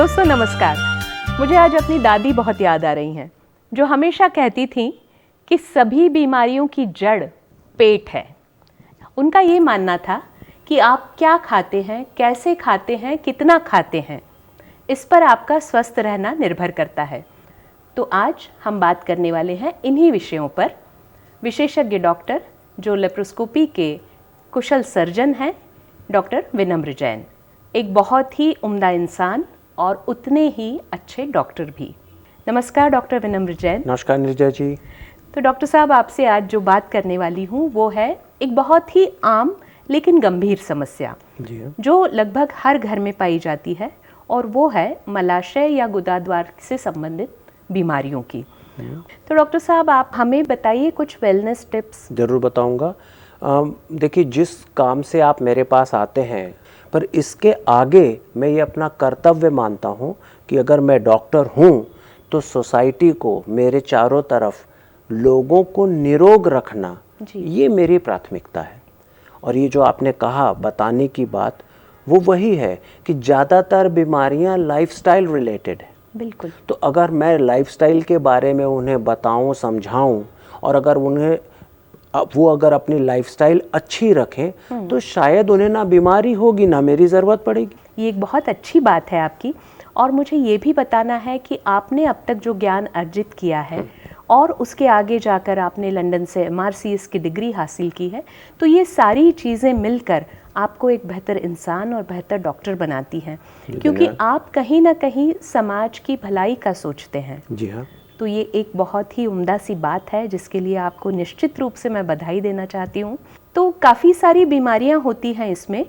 दोस्तों नमस्कार। मुझे आज अपनी दादी बहुत याद आ रही हैं, जो हमेशा कहती थीं कि सभी बीमारियों की जड़ पेट है। उनका ये मानना था कि आप क्या खाते हैं, कैसे खाते हैं, कितना खाते हैं, इस पर आपका स्वस्थ रहना निर्भर करता है। तो आज हम बात करने वाले हैं इन्हीं विषयों पर। विशेषज्ञ डॉक्टर जो लेप्रोस्कोपी के कुशल सर्जन हैं, डॉक्टर विनम्र जैन, एक बहुत ही उम्दा इंसान और उतने ही अच्छे डॉक्टर भी। नमस्कार डॉक्टर विनम्र जैन। नमस्कार नीरजा जी। तो डॉक्टर साहब, आपसे आज जो बात करने वाली हूँ वो है एक बहुत ही आम लेकिन गंभीर समस्या जी जो लगभग हर घर में पाई जाती है, और वो है मलाशय या गुदाद्वार से संबंधित बीमारियों की। तो डॉक्टर साहब, आप हमें बताइए कुछ वेलनेस टिप्स। जरूर बताऊंगा। देखिए, जिस काम से आप मेरे पास आते हैं, पर इसके आगे मैं ये अपना कर्तव्य मानता हूँ कि अगर मैं डॉक्टर हूँ तो सोसाइटी को, मेरे चारों तरफ लोगों को निरोग रखना, ये मेरी प्राथमिकता है। और ये जो आपने कहा बताने की बात, वो वही है कि ज़्यादातर बीमारियाँ लाइफस्टाइल रिलेटेड है। बिल्कुल। तो अगर मैं लाइफस्टाइल के बारे में उन्हें बताऊं, समझाऊं, और अगर उन्हें वो अगर अपनी लाइफस्टाइल अच्छी रखें तो शायद उन्हें ना बीमारी होगी, ना मेरी ज़रूरत पड़ेगी। ये एक बहुत अच्छी बात है आपकी। और मुझे ये भी बताना है कि आपने अब तक जो ज्ञान अर्जित किया है और उसके आगे जाकर आपने लंदन से MRCS की डिग्री हासिल की है, तो ये सारी चीज़ें मिलकर आपको एक बेहतर इंसान और बेहतर डॉक्टर बनाती हैं, क्योंकि आप कहीं ना कहीं समाज की भलाई का सोचते हैं। जी हाँ। तो ये एक बहुत ही उम्दा सी बात है, जिसके लिए आपको निश्चित रूप से मैं बधाई देना चाहती हूँ। तो काफ़ी सारी बीमारियाँ होती हैं इसमें।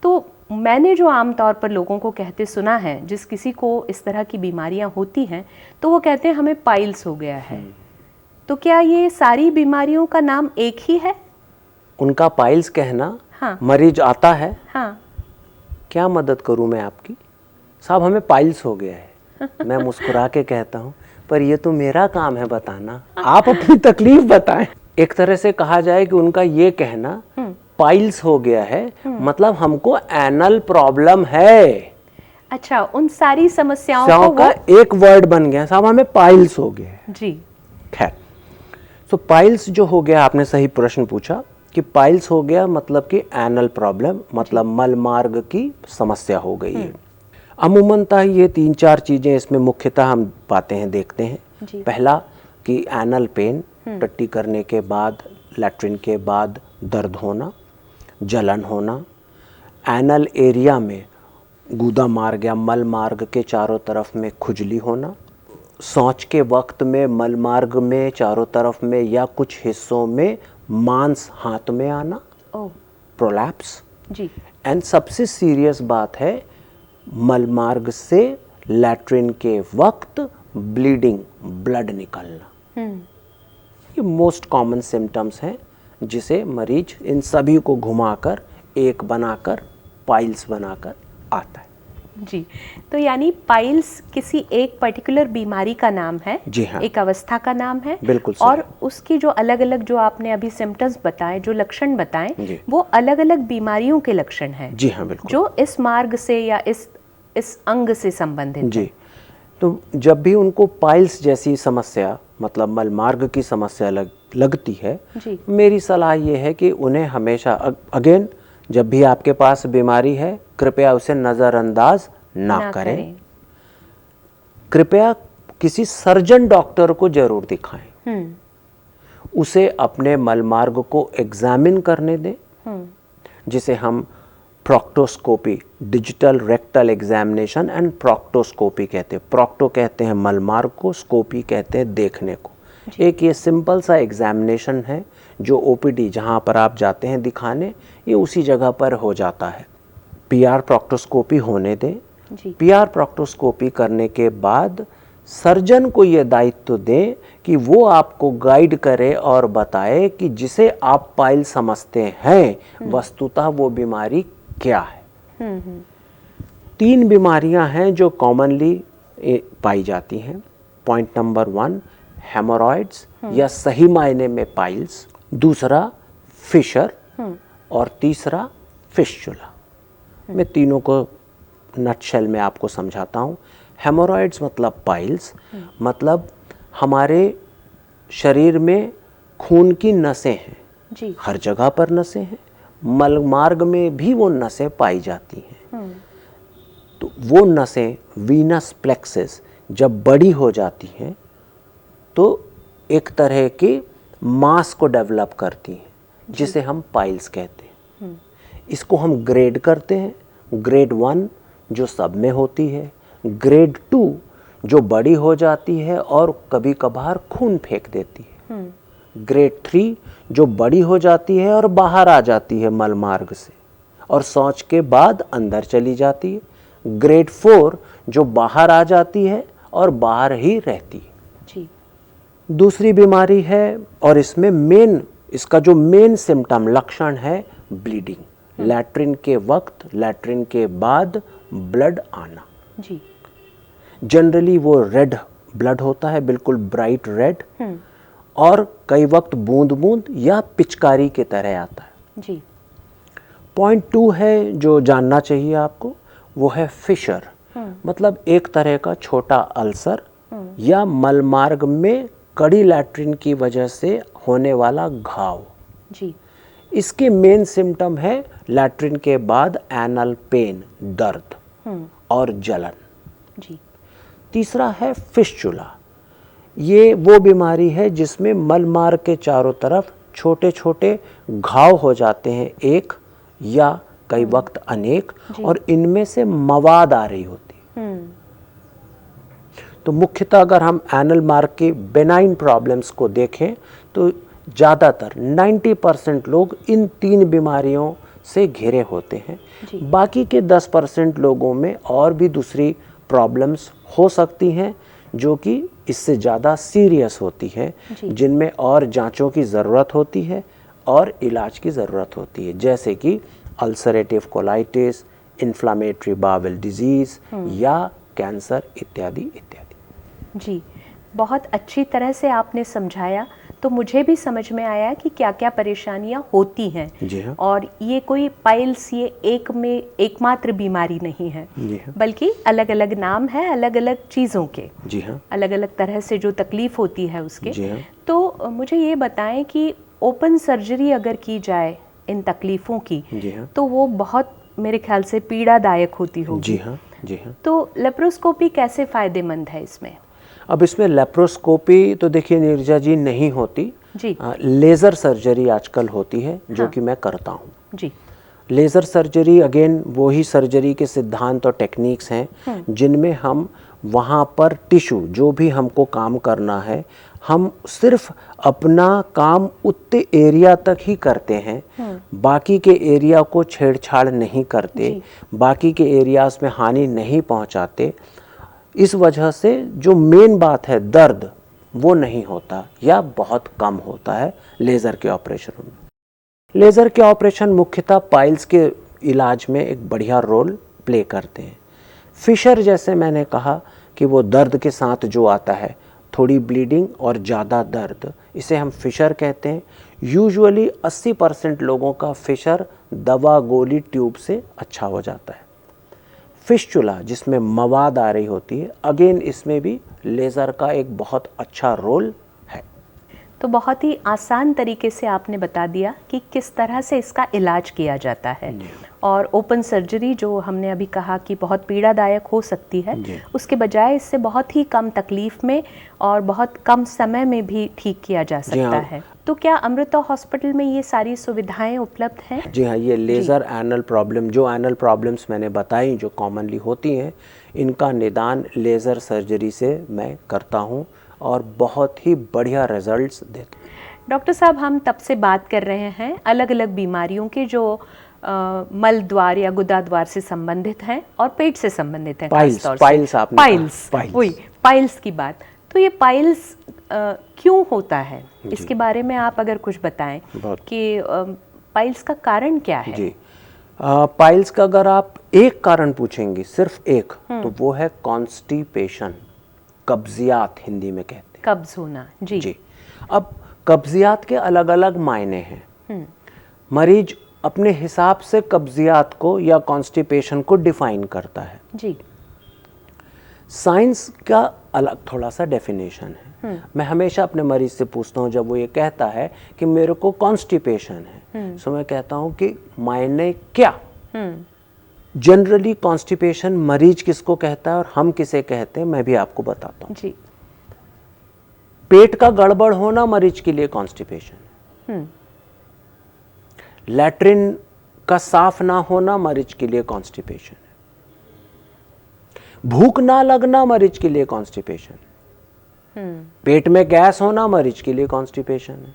तो मैंने जो आमतौर पर लोगों को कहते सुना है, जिस किसी को इस तरह की बीमारियाँ होती हैं तो वो कहते हैं हमें पाइल्स हो गया है। तो क्या ये सारी बीमारियों का नाम एक ही है? उनका पाइल्स कहना, हाँ। मरीज आता है, हाँ। क्या मदद करूं मैं आपकी? साहब, हमें पाइल्स हो गया है। मैं मुस्कुरा के कहता हूं, पर ये तो मेरा काम है बताना, आप अपनी तकलीफ बताएं। एक तरह से कहा जाए कि उनका ये कहना पाइल्स हो गया है मतलब हमको एनल प्रॉब्लम है। अच्छा, उन सारी समस्याओं का एक वर्ड बन गया, साहब हमें पाइल्स हो गया है। जी। खैर, तो पाइल्स जो हो गया, आपने सही प्रश्न पूछा कि पाइल्स हो गया मतलब कि एनल प्रॉब्लम, मतलब मल मार्ग की समस्या हो गई है। अमूमनतः ये 3-4 चीजें इसमें मुख्यतः हम पाते हैं, देखते हैं। पहला कि एनल पेन, टट्टी करने के बाद, लैट्रिन के बाद दर्द होना, जलन होना, एनल एरिया में गुदा मार्ग या मल मार्ग के चारों तरफ में खुजली होना, शौच के वक्त में मल मार्ग में चारों तरफ में या कुछ हिस्सों में मांस हाथ में आना, प्रोलैप्स जी। एंड सबसे सीरियस बात है, मल मार्ग से लैट्रिन के वक्त ब्लीडिंग, ब्लड निकलना। ये मोस्ट कॉमन सिम्टम्स हैं जिसे मरीज इन सभी को घुमाकर एक बनाकर पाइल्स बनाकर आता है। जी। तो यानी पाइल्स किसी एक पर्टिकुलर बीमारी का नाम है। जी हाँ। एक अवस्था का नाम है। बिल्कुल। और उसकी जो अलग अलग, जो आपने अभी सिम्टम्स बताए, जो लक्षण बताए, वो अलग अलग बीमारियों के लक्षण हैं। जी हाँ, बिल्कुल। जो इस मार्ग से या इस अंग से संबंधित जी। तो जब भी उनको पाइल्स जैसी समस्या, मतलब मल मार्ग की समस्या लगती है, मेरी सलाह ये है कि उन्हें हमेशा अगेन, जब भी आपके पास बीमारी है, कृपया उसे नज़रअंदाज ना करें। कृपया किसी सर्जन डॉक्टर को जरूर दिखाएं। उसे अपने मल मार्ग को एग्जामिन करने दें, जिसे हम proctoscopy, digital rectal examination and proctoscopy कहते हैं। प्रोक्टो कहते हैं मल मार्ग को, स्कोपी कहते हैं देखने को। एक ये सिंपल सा एग्जामिनेशन है जो OPD जहाँ पर आप जाते हैं दिखाने, ये उसी जगह पर हो जाता है। PR प्रोक्टोस्कोपी होने दें। PR प्रोक्टोस्कोपी करने के बाद सर्जन को ये दायित्व दें कि वो आपको गाइड करे और बताए कि जिसे आप पाइल समझते हैं वस्तुतः वो बीमारी क्या है। 3 बीमारियां हैं जो कॉमनली पाई जाती हैं। पॉइंट नंबर 1, हेमोरॉइड्स या सही मायने में पाइल्स, दूसरा फिशर और तीसरा फिस्चुला। मैं तीनों को नटशेल में आपको समझाता हूँ। हेमोरॉइड्स मतलब पाइल्स, मतलब हमारे शरीर में खून की नसें हैं जी। हर जगह पर नसें हैं, मलमार्ग में भी वो नसें पाई जाती हैं। तो वो नसें वीनस प्लेक्सस जब बड़ी हो जाती हैं तो एक तरह की मास को डेवलप करती हैं, जिसे हम पाइल्स कहते हैं। इसको हम ग्रेड करते हैं, ग्रेड 1 जो सब में होती है, ग्रेड 2 जो बड़ी हो जाती है और कभी कभार खून फेंक देती है, ग्रेड 3 जो बड़ी हो जाती है और बाहर आ जाती है मलमार्ग से और शौच के बाद अंदर चली जाती है, ग्रेड 4 जो बाहर आ जाती है और बाहर ही रहती है। जी। दूसरी बीमारी है और इसमें इसका जो मेन सिम्टम लक्षण है ब्लीडिंग, लैट्रिन के वक्त, लैट्रिन के बाद ब्लड आना। जी। जनरली वो रेड ब्लड होता है, बिल्कुल ब्राइट रेड, और कई वक्त बूंद बूंद या पिचकारी की तरह आता है। जी। पॉइंट 2 है जो जानना चाहिए आपको, वो है फिशर, मतलब एक तरह का छोटा अल्सर या मलमार्ग में कड़ी लैट्रिन की वजह से होने वाला घाव। जी। इसके मेन सिम्टम है लैट्रिन के बाद एनल पेन, दर्द और जलन। जी। तीसरा है फिस्चुला, ये वो बीमारी है जिसमें मलमार्ग के चारों तरफ छोटे छोटे घाव हो जाते हैं, एक या कई वक्त अनेक, और इनमें से मवाद आ रही होती है। तो मुख्यतः अगर हम एनल मार्ग के बेनाइन प्रॉब्लम्स को देखें तो ज़्यादातर 90% लोग इन 3 बीमारियों से घिरे होते हैं। बाकी के 10% लोगों में और भी दूसरी प्रॉब्लम्स हो सकती हैं जो कि इससे ज़्यादा सीरियस होती है, जिनमें और जांचों की ज़रूरत होती है और इलाज की ज़रूरत होती है, जैसे कि ulcerative colitis, inflammatory bowel disease या कैंसर इत्यादि इत्यादि। जी, बहुत अच्छी तरह से आपने समझाया, तो मुझे भी समझ में आया कि क्या क्या परेशानियां होती हैं। जी हाँ। और ये कोई पाइल्स ये एकमात्र बीमारी नहीं है, जी हाँ। बल्कि अलग अलग नाम है अलग अलग चीज़ों के। जी हाँ। अलग अलग तरह से जो तकलीफ होती है उसके। जी हाँ। तो मुझे ये बताएं कि ओपन सर्जरी अगर की जाए इन तकलीफ़ों की, जी हाँ। तो वो बहुत मेरे ख्याल से पीड़ादायक होती होगी। जी हाँ। जी हाँ। तो लेप्रोस्कोपी कैसे फ़ायदेमंद है इसमें? अब इसमें लेप्रोस्कोपी तो देखिए नीरजा जी नहीं होती जी। लेज़र सर्जरी आजकल होती है, जो कि मैं करता हूँ। जी। लेज़र सर्जरी अगेन वही सर्जरी के सिद्धांत और टेक्निक्स हैं जिनमें हम वहाँ पर टिश्यू जो भी हमको काम करना है, हम सिर्फ अपना काम उतने एरिया तक ही करते हैं, बाकी के एरिया को छेड़छाड़ नहीं करते, बाकी के एरियाज में हानि नहीं पहुँचाते। इस वजह से जो मेन बात है दर्द, वो नहीं होता या बहुत कम होता है लेज़र के ऑपरेशन में। लेज़र के ऑपरेशन मुख्यतः पाइल्स के इलाज में एक बढ़िया रोल प्ले करते हैं। फिशर जैसे मैंने कहा कि वो दर्द के साथ जो आता है, थोड़ी ब्लीडिंग और ज़्यादा दर्द, इसे हम फिशर कहते हैं। यूजुअली 80% लोगों का फिशर दवा गोली ट्यूब से अच्छा हो जाता है। फिस्चुला जिसमें मवाद आ रही होती है, अगेन इसमें भी लेज़र का एक बहुत अच्छा रोल है। तो बहुत ही आसान तरीके से आपने बता दिया कि किस तरह से इसका इलाज किया जाता है। और ओपन सर्जरी जो हमने अभी कहा कि बहुत पीड़ादायक हो सकती है, उसके बजाय इससे बहुत ही कम तकलीफ में और बहुत कम समय में भी ठीक किया जा सकता है। तो क्या अमृता हॉस्पिटल में ये सारी सुविधाएं उपलब्ध हैं? जी हाँ, ये लेज़र एनल प्रॉब्लम, जो एनल प्रॉब्लम्स मैंने बताई जो कॉमनली होती हैं, इनका निदान लेज़र सर्जरी से मैं करता हूँ और बहुत ही बढ़िया रिजल्ट्स देते हैं। डॉक्टर साहब, हम तब से बात कर रहे हैं अलग अलग बीमारियों के जो मल द्वार या गुदा द्वार से संबंधित हैं और पेट से संबंधित हैं। पाइल्स की बात। तो ये पाइल्स क्यों होता है, इसके बारे में आप अगर कुछ बताएं कि पाइल्स का कारण क्या है? जी, पाइल्स का अगर आप एक कारण पूछेंगे, सिर्फ एक, तो वो है कॉन्स्टिपेशन, कब्जियात हिंदी में कहते हैं, कब्ज होना। जी। अब कब्जियात के अलग अलग मायने हैं। मरीज अपने हिसाब से कब्जियत को या कॉन्स्टिपेशन को डिफाइन करता है जी। साइंस का अलग थोड़ा सा डेफिनेशन है। मैं हमेशा अपने मरीज से पूछता हूँ जब वो ये कहता है कि मेरे को कॉन्स्टिपेशन है, तो मैं कहता हूँ कि मायने क्या। जनरली कॉन्स्टिपेशन मरीज किसको कहता है और हम किसे कहते हैं, मैं भी आपको बताता हूँ जी। पेट का गड़बड़ होना मरीज के लिए कॉन्स्टिपेशन है। लैट्रिन का साफ ना होना मरीज के लिए कॉन्स्टिपेशन है। भूख ना लगना मरीज के लिए कॉन्स्टिपेशन है। पेट में गैस होना मरीज के लिए कॉन्स्टिपेशन है।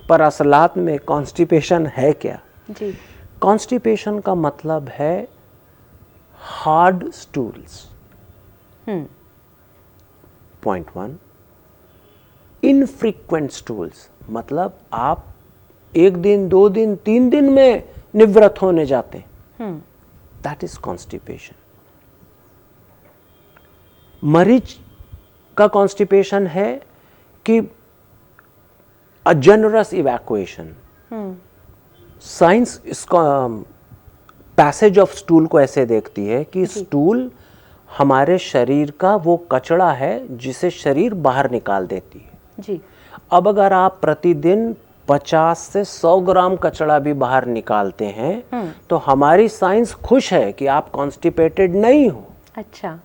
पर असलात में कॉन्स्टिपेशन है क्या? जी। कॉन्स्टिपेशन का मतलब है hard stools. Point 1, infrequent stools मतलब आप 1 दिन 2 दिन 3 दिन में निवृत्त होने जाते हैं, दैट इज कॉन्स्टिपेशन। मरीज का कॉन्स्टिपेशन है कि अ जनरस इवैक्यूएशन। साइंस इसका पैसेज ऑफ स्टूल को ऐसे देखती है कि स्टूल हमारे शरीर का वो कचरा है जिसे शरीर बाहर निकाल देती है जी। अब अगर आप प्रतिदिन 50 से 100 ग्राम कचरा भी बाहर निकालते हैं तो हमारी साइंस खुश है कि आप कॉन्स्टिपेटेड नहीं हो। अच्छा।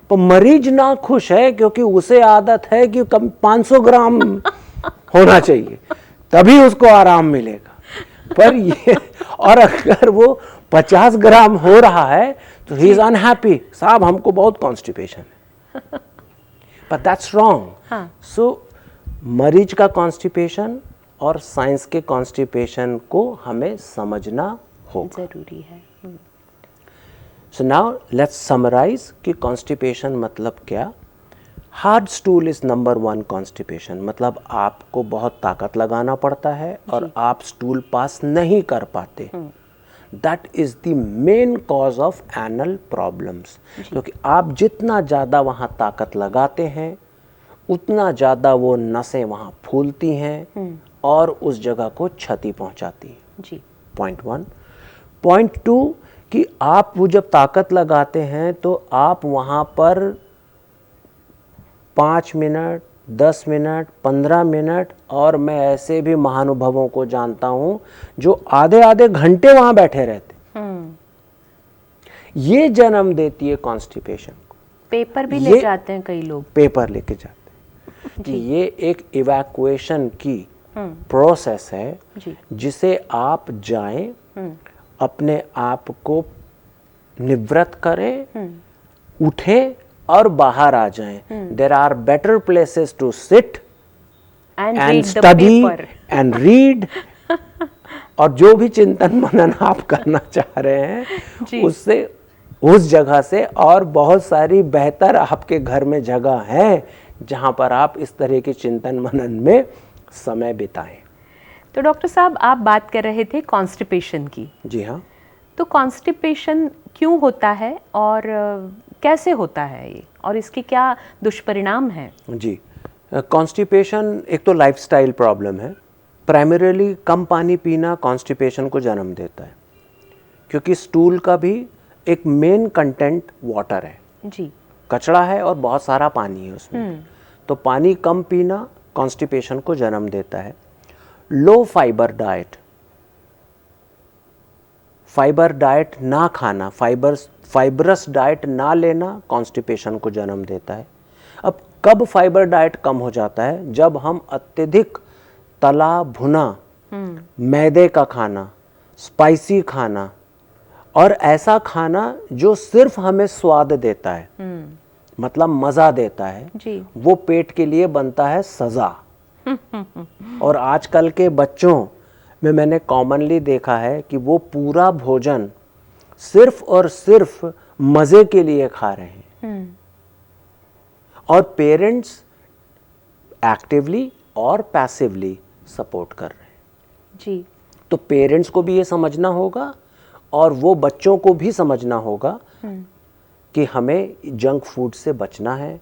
तो मरीज ना खुश है क्योंकि उसे आदत है कि कम 500 ग्राम होना चाहिए तभी उसको आराम मिलेगा। पर ये और अगर वो 50 ग्राम हो रहा है तो ही इज अनहैप्पी, साहब हमको बहुत कॉन्स्टिपेशन है। But that's wrong. सो मरीज का कॉन्स्टिपेशन और साइंस के कॉन्स्टिपेशन को हमें समझना होगा, जरूरी है। सो नाउ लेट्स समराइज कि कॉन्स्टिपेशन मतलब क्या। Hard stool is number 1 constipation, मतलब आपको बहुत ताकत लगाना पड़ता है और आप स्टूल पास नहीं कर पाते। That is the main cause of anal problems, क्योंकि आप जितना ज़्यादा वहाँ ताकत लगाते हैं उतना ज़्यादा वो नसें वहाँ फूलती हैं और उस जगह को क्षति पहुँचाती हैं। जी। पॉइंट 1। पॉइंट 2 कि आप वो जब ताकत लगाते हैं तो आप वहाँ पर 5 मिनट 10 मिनट 15 मिनट, और मैं ऐसे भी महानुभवों को जानता हूँ जो आधे आधे घंटे वहाँ बैठे रहते। ये जन्म देती है कॉन्स्टिपेशन को। पेपर भी ले जाते हैं कई लोग, पेपर लेके जाते हैं कि ये एक इवैक्यूएशन की प्रोसेस है जिसे आप जाएं, अपने आप को निवृत्त करें, उठें और बाहर आ जाएं। There are better places to sit and study and read. और जो भी चिंतन मनन आप करना चाह रहे हैं उससे उस जगह से और बहुत सारी बेहतर आपके घर में जगह है जहां पर आप इस तरह के चिंतन मनन में समय बिताएं। तो डॉक्टर साहब आप बात कर रहे थे कॉन्स्टिपेशन की। जी हाँ। तो कॉन्स्टिपेशन क्यों होता है और कैसे होता है ये, और इसके क्या दुष्परिणाम हैं? जी, कॉन्स्टिपेशन एक तो लाइफस्टाइल प्रॉब्लम है। प्राइमरीली कम पानी पीना कॉन्स्टिपेशन को जन्म देता है, क्योंकि स्टूल का भी एक मेन कंटेंट वाटर है। जी। कचरा है और बहुत सारा पानी है उसमें, तो पानी कम पीना कॉन्स्टिपेशन को जन्म देता है। लो फाइबर डाइट, फाइबर डाइट ना खाना, फाइबरस डाइट ना लेना कॉन्स्टिपेशन को जन्म देता है। अब कब फाइबर डाइट कम हो जाता है? जब हम अत्यधिक तला भुना मैदे का खाना, स्पाइसी खाना और ऐसा खाना जो सिर्फ हमें स्वाद देता है, मतलब मजा देता है जी। वो पेट के लिए बनता है सजा। और आजकल के बच्चों में मैंने कॉमनली देखा है कि वो पूरा भोजन सिर्फ और सिर्फ मजे के लिए खा रहे हैं, और पेरेंट्स एक्टिवली और पैसिवली सपोर्ट कर रहे हैं। जी। तो पेरेंट्स को भी ये समझना होगा और वो बच्चों को भी समझना होगा कि हमें जंक फूड से बचना है,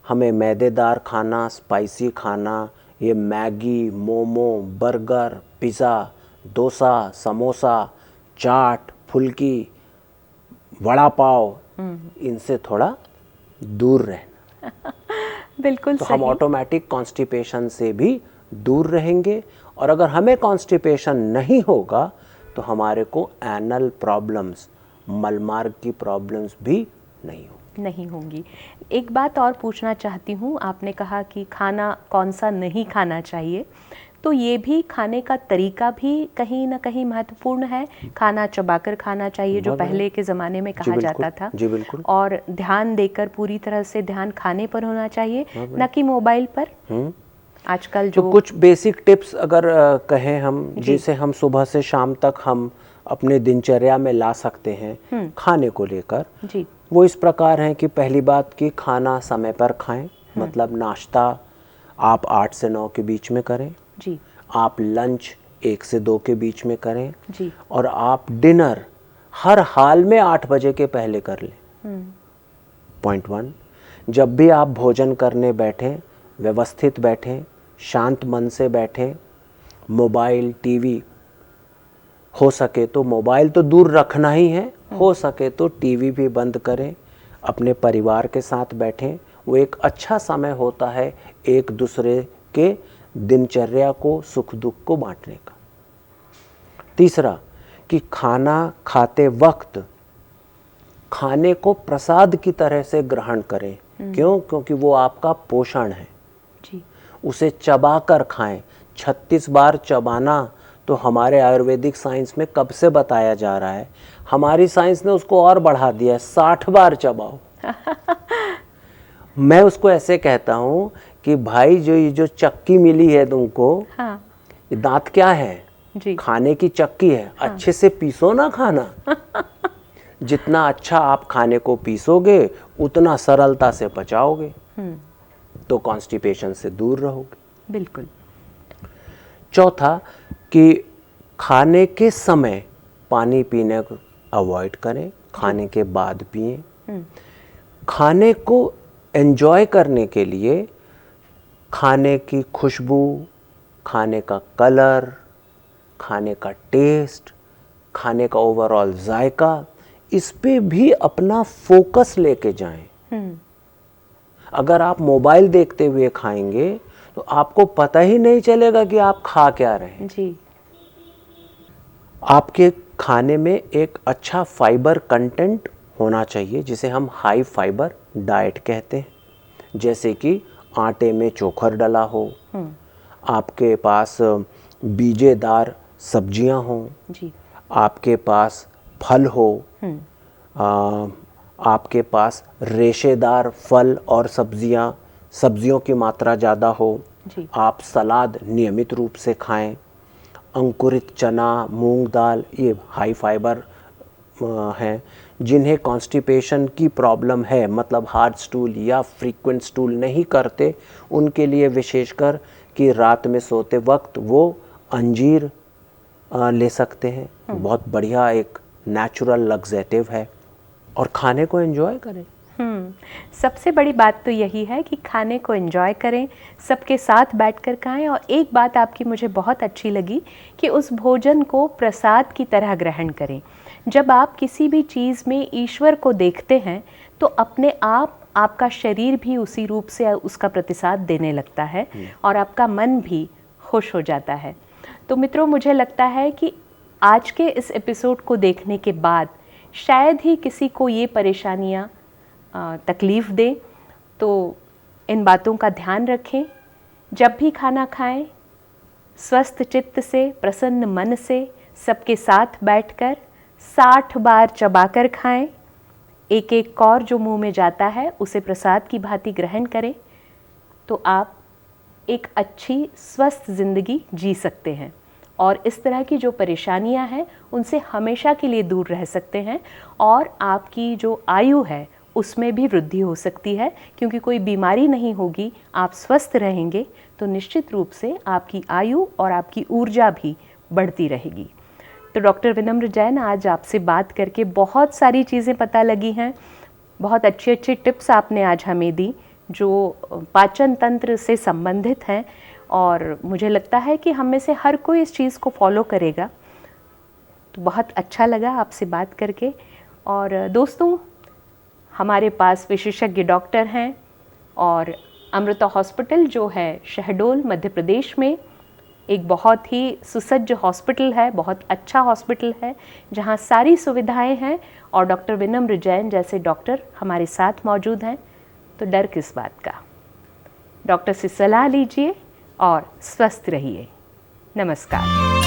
हमें मैदेदार खाना, स्पाइसी खाना, ये Maggi, momo, burger, pizza, dosa, samosa, chaat, फुल्की, वड़ा पाव, इनसे थोड़ा दूर रहना। बिल्कुल तो सही। हम ऑटोमेटिक कॉन्स्टिपेशन से भी दूर रहेंगे, और अगर हमें कॉन्स्टिपेशन नहीं होगा तो हमारे को एनल प्रॉब्लम्स, मलमार्ग की प्रॉब्लम्स भी नहीं होंगी। एक बात और पूछना चाहती हूँ, आपने कहा कि खाना कौन सा नहीं खाना चाहिए, तो ये भी खाने का तरीका भी कहीं ना कहीं महत्वपूर्ण है। खाना चबाकर खाना चाहिए जो पहले के ज़माने में कहा जाता था। जी बिल्कुल। और ध्यान देकर, पूरी तरह से ध्यान खाने पर होना चाहिए, न कि मोबाइल पर। आजकल जो तो कुछ बेसिक टिप्स अगर कहें हम, जिसे हम सुबह से शाम तक हम अपने दिनचर्या में ला सकते हैं खाने को लेकर, वो इस प्रकार हैं कि पहली बात कि खाना समय पर खाएं, मतलब नाश्ता आप 8 से 9 के बीच में करें जी। आप लंच 1 से 2 के बीच में करें जी। और आप डिनर हर हाल में 8 बजे के पहले कर लें। पॉइंट 1, जब भी आप भोजन करने बैठें व्यवस्थित बैठें, शांत मन से बैठें। मोबाइल, टीवी, हो सके तो मोबाइल तो दूर रखना ही है, हो सके तो टीवी भी बंद करें, अपने परिवार के साथ बैठें। वो एक अच्छा समय होता है एक दूसरे के दिनचर्या को, सुख दुख को बांटने का। तीसरा कि खाना खाते वक्त खाने को प्रसाद की तरह से ग्रहण करें। क्यों? क्योंकि वो आपका पोषण है जी। उसे चबा कर खाएं। 36 बार चबाना तो हमारे आयुर्वेदिक साइंस में कब से बताया जा रहा है, हमारी साइंस ने उसको और बढ़ा दिया है, 60 बार चबाओ। मैं उसको ऐसे कहता हूँ कि भाई ये जो चक्की मिली है तुमको, हाँ। ये दांत क्या है? जी। खाने की चक्की है। हाँ। अच्छे से पीसो ना खाना। जितना अच्छा आप खाने को पीसोगे उतना सरलता से पचाओगे, तो कॉन्स्टिपेशन से दूर रहोगे। बिल्कुल। चौथा कि खाने के समय पानी पीने को अवॉइड करें, खाने के बाद पिएं। खाने को एंजॉय करने के लिए खाने की खुशबू, खाने का कलर, खाने का टेस्ट, खाने का ओवरऑल जायका, इस पे भी अपना फोकस लेके जाएं। अगर आप मोबाइल देखते हुए खाएंगे तो आपको पता ही नहीं चलेगा कि आप खा क्या रहे हैं। जी। आपके खाने में एक अच्छा फाइबर कंटेंट होना चाहिए, जिसे हम हाई फाइबर डाइट कहते हैं। जैसे कि आटे में चोखर डला हो, आपके पास बीजेदार सब्जियां हों, जी। आपके पास फल हो, आपके पास रेशेदार फल और सब्जियों की मात्रा ज़्यादा हो। जी। आप सलाद नियमित रूप से खाएं। अंकुरित चना, मूंग दाल, ये हाई फाइबर हैं। जिन्हें कॉन्स्टिपेशन की प्रॉब्लम है, मतलब हार्ड स्टूल या फ्रीक्वेंट स्टूल नहीं करते, उनके लिए विशेषकर कि रात में सोते वक्त वो अंजीर ले सकते हैं। बहुत बढ़िया एक नेचुरल लग्जेटिव है। और खाने को एंजॉय करें। सबसे बड़ी बात तो यही है कि खाने को एंजॉय करें, सबके साथ बैठकर खाएं। और एक बात आपकी मुझे बहुत अच्छी लगी कि उस भोजन को प्रसाद की तरह ग्रहण करें। जब आप किसी भी चीज़ में ईश्वर को देखते हैं तो अपने आप आपका शरीर भी उसी रूप से उसका प्रतिसाद देने लगता है और आपका मन भी खुश हो जाता है। तो मित्रों, मुझे लगता है कि आज के इस एपिसोड को देखने के बाद शायद ही किसी को ये परेशानियाँ तकलीफ़ दें। तो इन बातों का ध्यान रखें। जब भी खाना खाएं, स्वस्थ चित्त से, प्रसन्न मन से, सबके साथ बैठकर 60 बार चबाकर खाएं। एक एक कौर जो मुंह में जाता है उसे प्रसाद की भांति ग्रहण करें, तो आप एक अच्छी स्वस्थ ज़िंदगी जी सकते हैं और इस तरह की जो परेशानियां हैं उनसे हमेशा के लिए दूर रह सकते हैं। और आपकी जो आयु है उसमें भी वृद्धि हो सकती है, क्योंकि कोई बीमारी नहीं होगी, आप स्वस्थ रहेंगे तो निश्चित रूप से आपकी आयु और आपकी ऊर्जा भी बढ़ती रहेगी। तो डॉक्टर विनम्र जैन, आज आपसे बात करके बहुत सारी चीज़ें पता लगी हैं। बहुत अच्छी अच्छी टिप्स आपने आज हमें दी जो पाचन तंत्र से संबंधित हैं, और मुझे लगता है कि हम में से हर कोई इस चीज़ को फॉलो करेगा तो बहुत अच्छा लगा आपसे बात करके। और दोस्तों, हमारे पास विशेषज्ञ डॉक्टर हैं और अमृता हॉस्पिटल जो है शहडोल मध्य प्रदेश में एक बहुत ही सुसज्ज हॉस्पिटल है, बहुत अच्छा हॉस्पिटल है जहां सारी सुविधाएं हैं और डॉक्टर विनम्र जैन जैसे डॉक्टर हमारे साथ मौजूद हैं। तो डर किस बात का, डॉक्टर से सलाह लीजिए और स्वस्थ रहिए। नमस्कार।